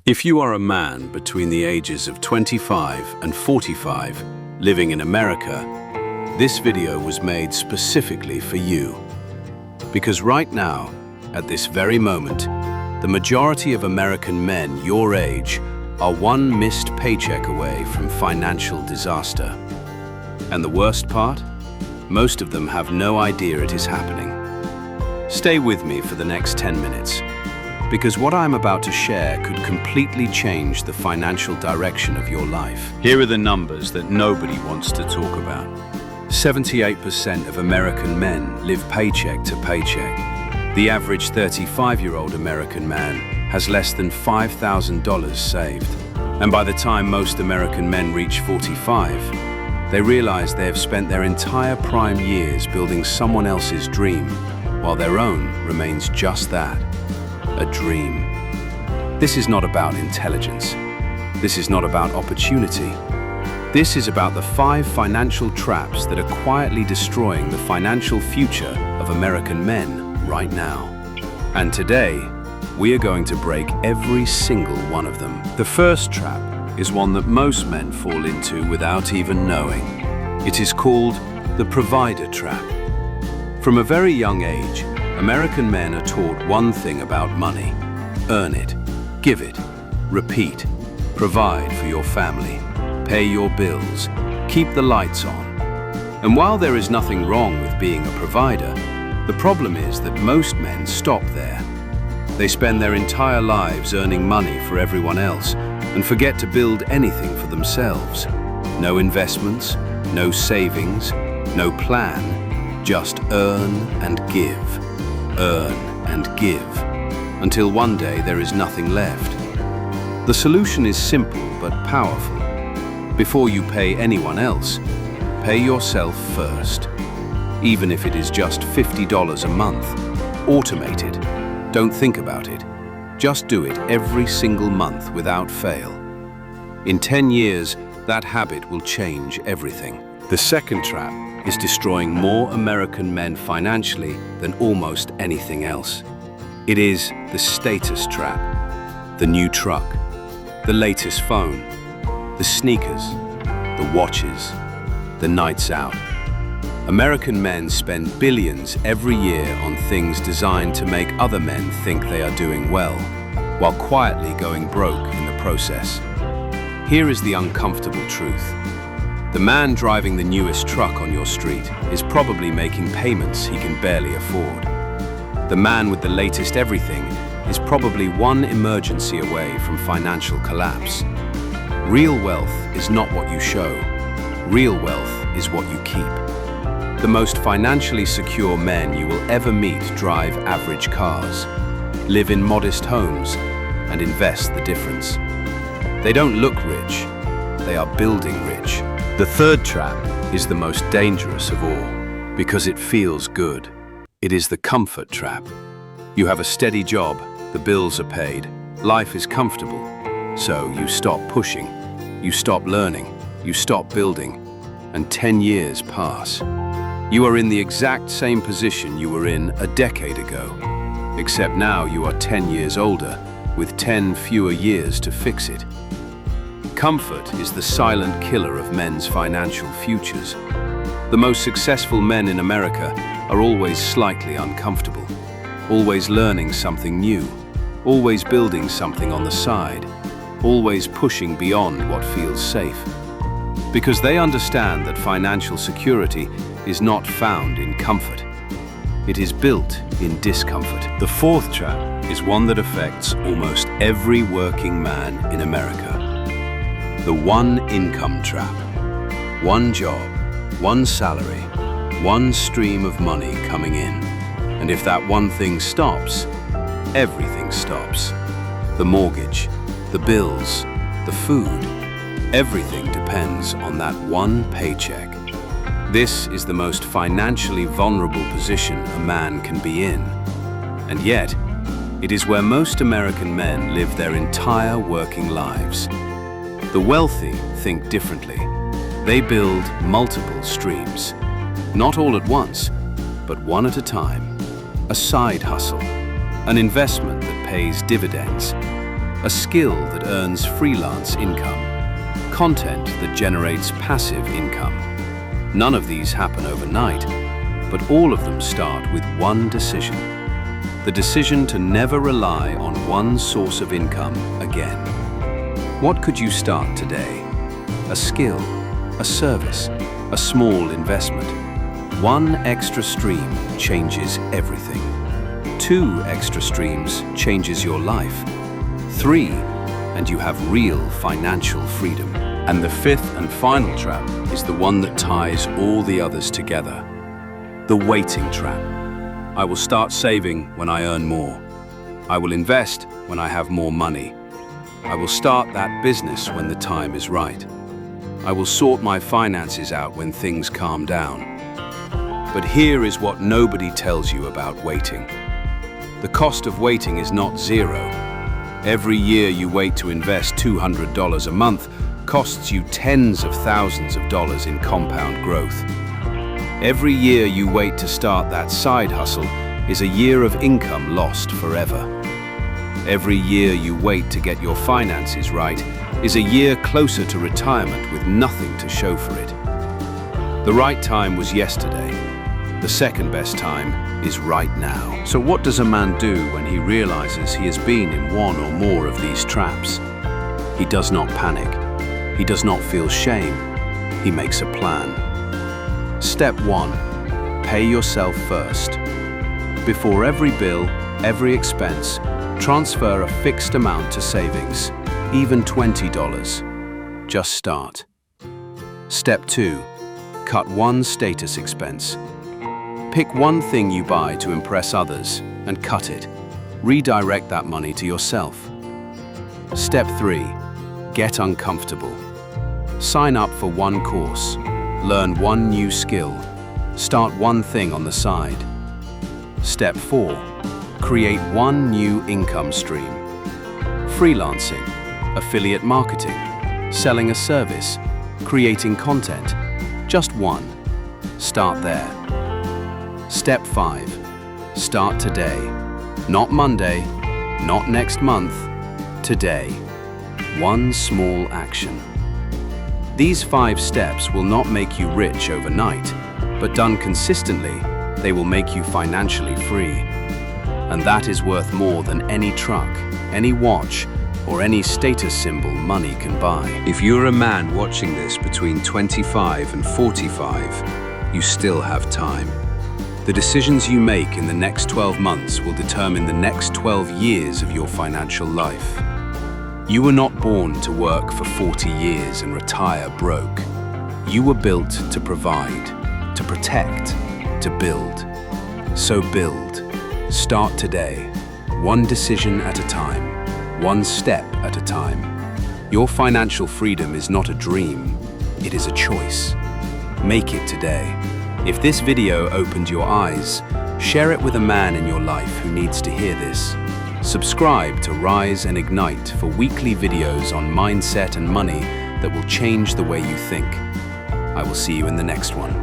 If you are a man between the ages of 25 and 45 living in America, this video was made specifically for you. Because right now, at this very moment, the majority of American men your age are one missed paycheck away from financial disaster. And the worst part? Most of them have no idea it is happening. Stay with me for the next 10 minutes, because what I'm about to share could completely change the financial direction of your life. Here are the numbers that nobody wants to talk about. 78% of American men live paycheck to paycheck. The average 35-year-old American man has less than $5,000 saved. And by the time most American men reach 45, they realize they have spent their entire prime years building someone else's dream, while their own remains just that, a dream. This is not about intelligence. This is not about opportunity. This is about the 5 financial traps that are quietly destroying the financial future of American men right now. And today, we are going to break every single one of them. The first trap is one that most men fall into without even knowing. It is called the provider trap. From a very young age, American men are taught one thing about money: earn it, give it, repeat, provide for your family, pay your bills, keep the lights on. And while there is nothing wrong with being a provider, the problem is that most men stop there. They spend their entire lives earning money for everyone else and forget to build anything for themselves. No investments, no savings, no plan, just earn and give. Earn and give, until one day there is nothing left. The solution is simple but powerful. Before you pay anyone else, pay yourself first. Even if it is just $50 a month, automate it. Don't think about it. Just do it every single month without fail. In 10 years, that habit will change everything. The second trap is destroying more American men financially than almost anything else. It is the status trap. The new truck, the latest phone, the sneakers, the watches, the nights out. American men spend billions every year on things designed to make other men think they are doing well, while quietly going broke in the process. Here is the uncomfortable truth. The man driving the newest truck on your street is probably making payments he can barely afford. The man with the latest everything is probably one emergency away from financial collapse. Real wealth is not what you show. Real wealth is what you keep. The most financially secure men you will ever meet drive average cars, live in modest homes, and invest the difference. They don't look rich, they are building rich. The third trap is the most dangerous of all, because it feels good. It is the comfort trap. You have a steady job, the bills are paid, life is comfortable. So you stop pushing, you stop learning, you stop building, and 10 years pass. You are in the exact same position you were in a decade ago, except now you are 10 years older, with 10 fewer years to fix it. Comfort is the silent killer of men's financial futures. The most successful men in America are always slightly uncomfortable, always learning something new, always building something on the side, always pushing beyond what feels safe. Because they understand that financial security is not found in comfort. It is built in discomfort. The fourth trap is one that affects almost every working man in America. The one income trap. One job, one salary, one stream of money coming in. And if that one thing stops, everything stops. The mortgage, the bills, the food, everything depends on that one paycheck. This is the most financially vulnerable position a man can be in. And yet, it is where most American men live their entire working lives. The wealthy think differently. They build multiple streams, not all at once, but one at a time. A side hustle, an investment that pays dividends, a skill that earns freelance income, content that generates passive income. None of these happen overnight, but all of them start with one decision. The decision to never rely on one source of income again. What could you start today? A skill, a service, a small investment. One extra stream changes everything. 2 extra streams changes your life. 3, and you have real financial freedom. And the 5th and final trap is the one that ties all the others together. The waiting trap. I will start saving when I earn more. I will invest when I have more money. I will start that business when the time is right. I will sort my finances out when things calm down. But here is what nobody tells you about waiting. The cost of waiting is not zero. Every year you wait to invest $200 a month costs you tens of thousands of dollars in compound growth. Every year you wait to start that side hustle is a year of income lost forever. Every year you wait to get your finances right is a year closer to retirement with nothing to show for it. The right time was yesterday. The second best time is right now. So what does a man do when he realizes he has been in one or more of these traps? He does not panic. He does not feel shame. He makes a plan. Step 1. Pay yourself first. Before every bill, every expense, transfer a fixed amount to savings, even $20. Just start. Step 2. Cut one status expense. Pick one thing you buy to impress others and cut it. Redirect that money to yourself. Step 3. Get uncomfortable. Sign up for one course. Learn one new skill. Start one thing on the side. Step 4. Create one new income stream. Freelancing, affiliate marketing, selling a service, creating content. Just one. Start there. Step 5. Start today. Not Monday, not next month. Today. One small action. These 5 steps will not make you rich overnight, but done consistently, they will make you financially free. And that is worth more than any truck, any watch, or any status symbol money can buy. If you're a man watching this between 25 and 45, you still have time. The decisions you make in the next 12 months will determine the next 12 years of your financial life. You were not born to work for 40 years and retire broke. You were built to provide, to protect, to build. So build. Start today. One decision at a time. One step at a time. Your financial freedom is not a dream. It is a choice. Make it today. If this video opened your eyes, share it with a man in your life who needs to hear this. Subscribe to Rise and Ignite for weekly videos on mindset and money that will change the way you think. I will see you in the next one.